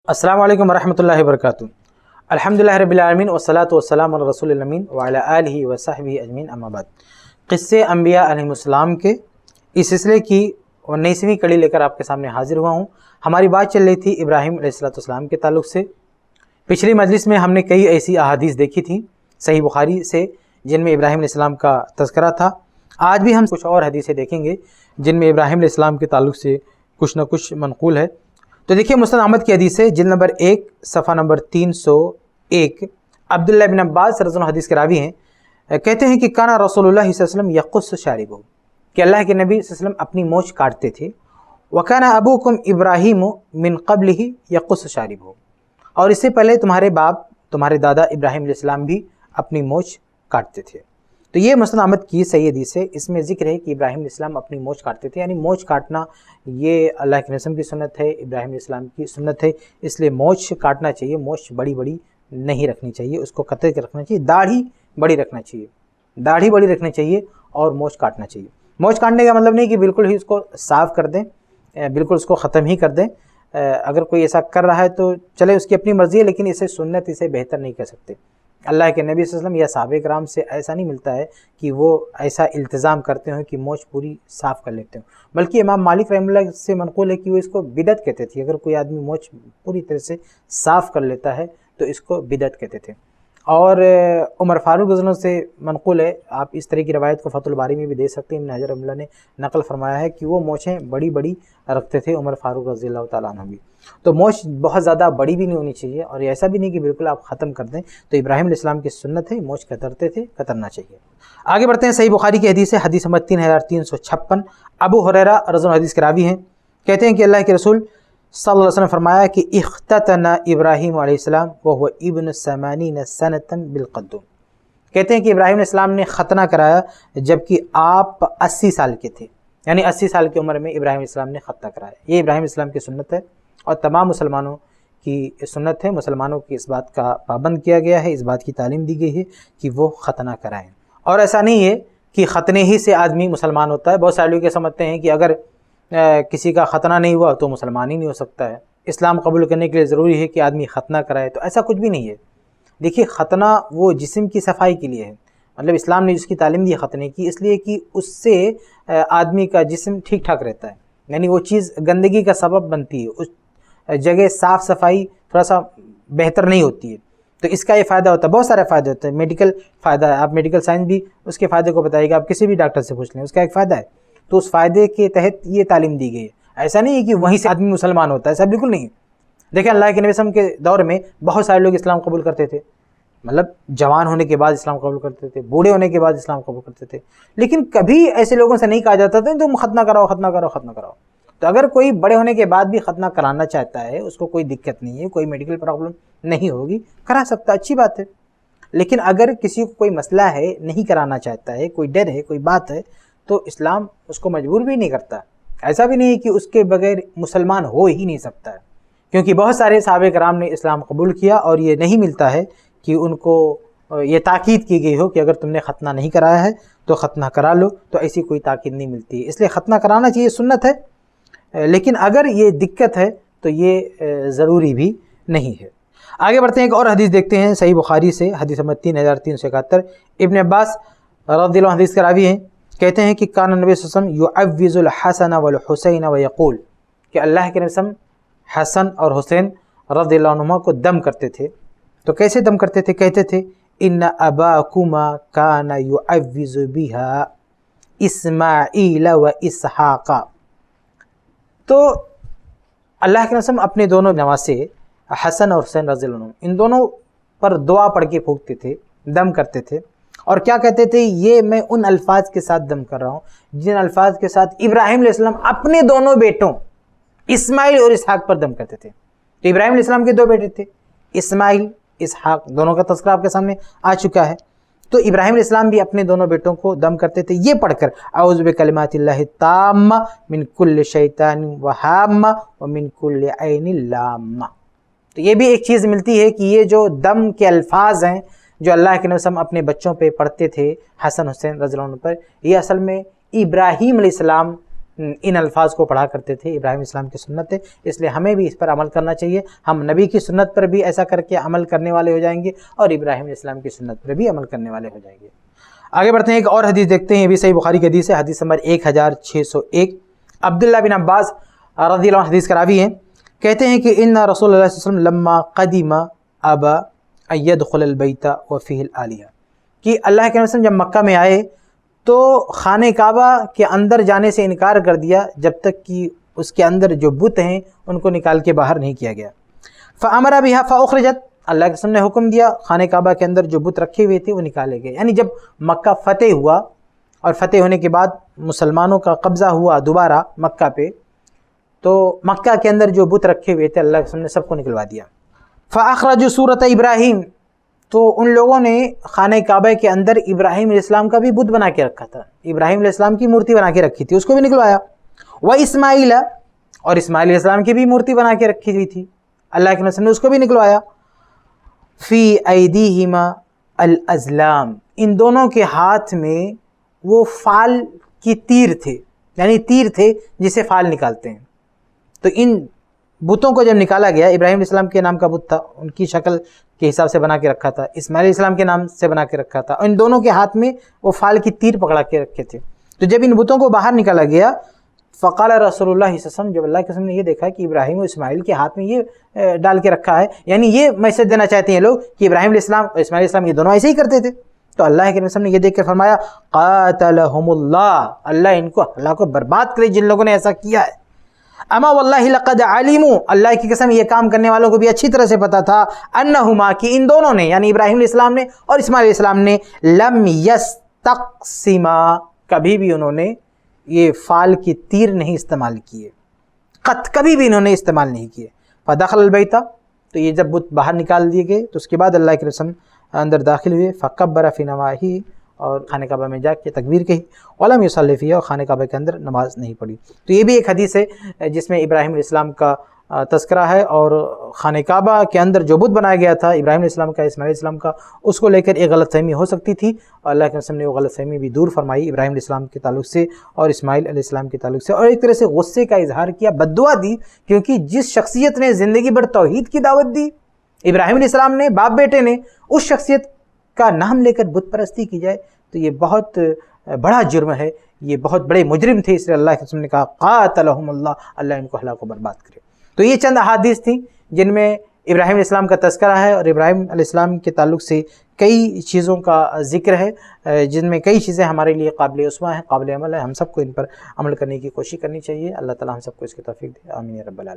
अस्सलामु अलैकुम वरहमतुल्लाहि वबरकातुहू। अल्हम्दुलिल्लाहि रब्बिल आलमीन वस्सलातु वस्सलामु अला रसूलिल अमीन व अला आलिहि व सहबिहि अजमीन, अम्मा बाद। क़िस्से अंबिया अलैहिमुस्सलाम के इस सिलसिले की 19वीं कड़ी लेकर आपके सामने हाजिर हुआ हूँ। हमारी बात चल रही थी इब्राहीम अलैहिस्सलाम के ताल्लुक़ से। पिछली मजलिस में हमने कई ऐसी अहादीस देखी थी सही बुखारी से जिनमें इब्राहीम अलैहिस्सलाम का तज़किरा था। आज भी हम कुछ और हदीसें देखेंगे जिनमें इब्राहीम अलैहिस्सलाम के ताल्लुक़ से कुछ न कुछ मनक़ूल है। तो देखिए, मुस्नद अहमद की हदीस है, जिल्द नंबर 1 सफ़ा नंबर 301। अब्दुल्लाह बिन अब्बास रज़ियल्लाहु अन्हु हदीस के रावी हैं। कहते हैं कि काना रसूलुल्लाह सल्लल्लाहु अलैहि वसल्लम यक़ुस्सु शारिबहु, कि अल्लाह के नबी सल्लल्लाहु अलैहि वसल्लम अपनी मोछ काटते थे। वकाना अबूकुम इब्राहीम मिन क़ब्लिही यक़ुस्सु शारिबहु, और इससे पहले तुम्हारे बाप तुम्हारे दादा इब्राहीम अलैहिस्सलाम भी अपनी मोछ काटते थे। तो ये मुस्नद अहमद की सही हदीस है। इसमें ज़िक्र है कि इब्राहीम अलैहिस्सलाम अपनी मोछ काटते थे, यानी मोछ काटना ये अल्लाह के रसूल की सुन्नत है, इब्राहीम अलैहिस्सलाम की सुन्नत है, इसलिए मोछ काटना चाहिए। मोछ बड़ी बड़ी नहीं रखनी चाहिए, उसको कतरे के रखना चाहिए। दाढ़ी बड़ी रखना चाहिए, दाढ़ी बड़ी रखनी चाहिए और मोछ काटना चाहिए। मोछ काटने का मतलब नहीं कि बिल्कुल ही उसको साफ़ कर दें, बिल्कुल उसको ख़त्म ही कर दें। अगर कोई ऐसा कर रहा है तो चले, उसकी अपनी मर्ज़ी है, लेकिन इसे सुन्नत, इसे बेहतर नहीं कह सकते। अल्लाह के नबी सल्लल्लाहु अलैहि वसल्लम या सहाबा किराम से ऐसा नहीं मिलता है कि वो ऐसा इल्तिज़ाम करते हो कि मोछ पूरी साफ़ कर लेते हो, बल्कि इमाम मालिक रहमतुल्लाह से मनक़ूल है कि वो इसको बिदअत कहते थे। अगर कोई आदमी मोछ पूरी तरह से साफ़ कर लेता है तो इसको बिदअत कहते थे। और उमर फ़ारूक रज़ियल्लाहु अन्हु से मनक़ूल है, आप इस तरह की रवायत को फ़तहुल बारी में भी दे सकते हैं। इब्न हजर रहमतुल्लाह ने नक़ल फरमाया है कि वो मोछें बड़ी बड़ी रखते थे उमर फ़ारूक रज़ियल्लाहु तआला अन्हु भी। तो मोछ बहुत ज़्यादा बड़ी भी नहीं होनी चाहिए और ऐसा भी नहीं कि बिल्कुल आप ख़त्म कर दें। तो इब्राहीम अलैहिस्सलाम की सुन्नत है, मोछ कतरते थे, कतरना चाहिए। आगे बढ़ते हैं। सही बुखारी की हदीस है, हदीस नंबर 3356। अबू हुरैरा रज़ियल्लाहु अन्हु हदीस के रावी हैं। कहते हैं कि अल्लाह के रसूल सल्लल्लाहु अलैहि वसल्लम फरमाया कि इख्ततना इब्राहीम अलैहिस्सलाम व हुवा इब्न समानीन सनतन बिलक़द्दूम। कहते हैं कि इब्राहीम अलैहिस्सलाम ने ख़तना कराया जबकि आप 80 साल के थे, यानी 80 साल की उम्र में इब्राहीम अलैहिस्सलाम ने ख़तना कराया। ये इब्राहीम अलैहिस्सलाम की सुन्नत है और तमाम मुसलमानों की सुन्नत है। मुसलमानों की इस बात का पाबंद किया गया है, इस बात की तालीम दी गई है कि वो ख़तना कराएँ। और ऐसा नहीं है कि ख़तने ही से आदमी मुसलमान होता है। बहुत सारे लोग ये समझते हैं कि अगर किसी का ख़तना नहीं हुआ तो मुसलमान ही नहीं हो सकता है। इस्लाम कबूल करने के लिए ज़रूरी है कि आदमी ख़तना कराए, तो ऐसा कुछ भी नहीं है। देखिए, ख़तना वो जिस्म की सफाई के लिए है, मतलब इस्लाम ने जिसकी तालीम दी ख़तने की, इसलिए कि उससे आदमी का जिस्म ठीक ठाक रहता है, यानी वो चीज़ गंदगी का सबब बनती है, उस जगह साफ़ सफाई थोड़ा सा बेहतर नहीं होती है। तो इसका ये फ़ायदा होता है, बहुत सारे फ़ायदे होते हैं। मेडिकल फ़ायदा है, आप मेडिकल साइंस भी उसके फ़ायदे को बताइएगा, आप किसी भी डॉक्टर से पूछ लें, उसका एक फ़ायदा है। तो उस फ़ायदे के तहत ये तालीम दी गई है। ऐसा नहीं है कि वहीं से आदमी मुसलमान होता है, ऐसा बिल्कुल नहीं है। देखिए, अल्लाह के नबी सल्लल्लाहु अलैहि वसल्लम के दौर में बहुत सारे लोग इस्लाम कबूल करते थे, मतलब जवान होने के बाद इस्लाम कबूल करते थे, बूढ़े होने के बाद इस्लाम कबूल करते थे, लेकिन कभी ऐसे लोगों से नहीं कहा जाता था तुम ख़तना कराओ, ख़तना कराओ, ख़तना कराओ। तो अगर कोई बड़े होने के बाद भी ख़तना कराना चाहता है, उसको कोई दिक्कत नहीं है, कोई मेडिकल प्रॉब्लम नहीं होगी, करा सकता, अच्छी बात है। लेकिन अगर किसी को कोई मसला है, नहीं कराना चाहता है, कोई डर है, कोई बात है, तो इस्लाम उसको मजबूर भी नहीं करता। ऐसा भी नहीं कि उसके बगैर मुसलमान हो ही नहीं सकता है, क्योंकि बहुत सारे सहाबा किराम ने इस्लाम कबूल किया और ये नहीं मिलता है कि उनको ये ताकीद की गई हो कि अगर तुमने ख़तना नहीं कराया है तो ख़तना करा लो, तो ऐसी कोई ताकीद नहीं मिलती है। इसलिए ख़तना कराना चाहिए, सुन्नत है, लेकिन अगर ये दिक्कत है तो ये ज़रूरी भी नहीं है। आगे बढ़ते हैं, एक और हदीस देखते हैं सही बुखारी से, हदीस नंबर 3371। इब्न अब्बास रज़ियल्लाहु अन्हु हदीस के रावी हैं। कहते हैं कि कान नबी सल्लल्लाहु अलैहि वसल्लम युअव्विज़ुल हसन वल हुसैन व यक़ूल, कि अल्लाह के नबी हसन और हुसैन रज़ियल्लाहु अन्हुमा को दम करते थे। तो कैसे दम करते थे? कहते थे इन्ना अबाकुमा काना युअव्विज़ु बिहा इस्माईला व इसहाक़ा। तो अल्लाह के नबी अपने दोनों नवासे हसन और हुसैन रज़ियल्लाहु अन्हु, इन दोनों पर दुआ पढ़ के फूंकते थे, दम करते थे। और क्या कहते थे? ये मैं उन अल्फाज के साथ दम कर रहा हूँ जिन अल्फाज के साथ इब्राहीम अलैहिस्सलाम अपने दोनों बेटों इस्माइल और इसहाक पर दम करते थे। तो इब्राहीम अलैहिस्सलाम के दो बेटे थे, इस्माइल, इसहाक, दोनों का तज़किरा आपके सामने आ चुका है। तो इब्राहीम अलैहिस्सलाम भी अपने दोनों बेटों को दम करते थे, ये पढ़कर औज़ु बिकलिमातिल्लाहि ताम्मा मिन कुल्लि शैतानिन व हाम्मा व मिन कुल्लि ऐनिन लाम्मा। तो ये भी एक चीज़ मिलती है कि ये जो दम के अल्फाज हैं जो अल्लाह के नबी अपने बच्चों पे पढ़ते थे, हसन हुसैन रज़ियल्लाहु अन्हु पर, ये असल में इब्राहीम अलैहिस्सलाम ان الفاظ کو پڑھا کرتے تھے، ابراہیم اسلام کی سنت ہے، اس لیے ہمیں بھی اس پر عمل کرنا چاہیے۔ ہم نبی کی سنت پر بھی ایسا کر کے عمل کرنے والے ہو جائیں گے اور ابراہیم علیہ السلام کی سنت پر بھی عمل کرنے والے ہو جائیں گے۔ آگے بڑھتے ہیں، ایک اور حدیث دیکھتے ہیں، یہ بھی صحیح بخاری کی حدیث ہے، حدیث نمبر 1601۔ عبداللہ بن عباس رضی اللہ عنہ حدیث کا راوی ہیں، کہتے ہیں کہ ان رسول اللہ صلی اللہ علیہ وسلم لما قدم ابا ان يدخل البیت وفیہ الآلیہ، کہ اللہ کے رسول جب مکہ میں آئے تو خانہ کعبہ کے اندر جانے سے انکار کر دیا جب تک کہ اس کے اندر جو بت ہیں ان کو نکال کے باہر نہیں کیا گیا۔ فامر بها فاخرجت، اللہ کے رسول نے حکم دیا خانہ کعبہ کے اندر جو بت رکھے ہوئے تھے وہ نکالے گئے۔ یعنی جب مکہ فتح ہوا اور فتح ہونے کے بعد مسلمانوں کا قبضہ ہوا دوبارہ مکہ پہ، تو مکہ کے اندر جو بت رکھے ہوئے تھے اللہ کے رسول نے سب کو نکلوا دیا۔ فاخرجوا سورۃ ابراہیم، تو ان لوگوں نے خانہ کعبہ کے اندر ابراہیم علیہ السلام کا بھی بت بنا کے رکھا تھا، ابراہیم علیہ السلام کی مورتی بنا کے رکھی تھی، اس کو بھی نکلوایا۔ واسماعیل، اور اسماعیل علیہ السلام کی بھی مورتی بنا کے رکھی ہوئی تھی، اللہ کے رسول نے اس کو بھی نکلوایا۔ فی ایدیہما الازلام، ان دونوں کے ہاتھ میں وہ فال کی تیر تھے، یعنی تیر تھے جسے فال نکالتے ہیں۔ تو ان بتوں کو جب نکالا گیا، ابراہیم علیہ السلام کے نام کا بت تھا، ان کی شکل کے حساب سے بنا کے رکھا تھا، اسماعیل علیہ السلام کے نام سے بنا کے رکھا تھا، اور ان دونوں کے ہاتھ میں وہ فال کی تیر پکڑا کے رکھے تھے۔ تو جب ان بتوں کو باہر نکالا گیا، فقال رسول اللہ صلی اللہ علیہ وسلم، جب اللہ کے رسول نے یہ دیکھا کہ ابراہیم اور اسماعیل کے ہاتھ میں یہ ڈال کے رکھا ہے، یعنی یہ میسج دینا چاہتے ہیں لوگ کہ ابراہیم علیہ السلام اور اسماعیل علیہ السلام یہ دونوں ایسے ہی کرتے تھے، تو اللہ کے رسول نے یہ دیکھ کر فرمایا قاتلہم اللہ، اللہ ان کو اللہ کو برباد کرے جن لوگوں نے ایسا کیا ہے۔ اما واللہ لقد علموا، اللہ کی قسم یہ کام کرنے والوں کو بھی اچھی طرح سے پتا تھا، انہما، کہ ان دونوں نے یعنی ابراہیم علیہ السلام نے اور اسماعیل علیہ السلام نے، لم یستقسما، کبھی بھی انہوں نے یہ فال کی تیر نہیں استعمال کیے، قط کبھی بھی انہوں نے استعمال نہیں کیے۔ فدخل البیت، تو یہ جب بت باہر نکال دیے گئے تو اس کے بعد اللہ کے رسول اندر داخل ہوئے، فکبر فی نواہی، اور خانہ کعبہ میں جا کے تکبیر کہی، ولم یصلی فیہا، اور خانہ کعبہ کے اندر نماز نہیں پڑھی۔ تو یہ بھی ایک حدیث ہے جس میں ابراہیم علیہ السلام کا تذکرہ ہے، اور خانہ کعبہ کے اندر جو بت بنایا گیا تھا ابراہیم علیہ السلام کا، اسماعیل علیہ السلام کا، اس کو لے کر ایک غلط فہمی ہو سکتی تھی، اور اللہ کے رسول نے وہ غلط فہمی بھی دور فرمائی ابراہیم علیہ السلام کے تعلق سے اور اسماعیل علیہ السلام کے تعلق سے، اور ایک طرح سے غصے کا اظہار کیا، بد دعا دی، کیونکہ جس شخصیت نے زندگی بھر توحید کی دعوت دی، ابراہیم علیہ السلام نے، باپ بیٹے نے، اس شخصیت کا نام لے کر بت پرستی کی جائے تو یہ بہت بڑا جرم ہے، یہ بہت بڑے مجرم تھے، اس لیے اللہ کے رسول نے کہا قاتلہم اللہ، اللہ ان کو ہلاک و برباد کرے۔ تو یہ چند احادیث تھیں جن میں ابراہیم علیہ السلام کا تذکرہ ہے، اور ابراہیم علیہ السلام کے تعلق سے کئی چیزوں کا ذکر ہے، جن میں کئی چیزیں ہمارے لیے قابل اسوہ ہیں، قابل عمل ہے، ہم سب کو ان پر عمل کرنے کی کوشش کرنی چاہیے۔ اللہ تعالی ہم سب کو اس کی توفیق دے، آمین یا رب العالمین۔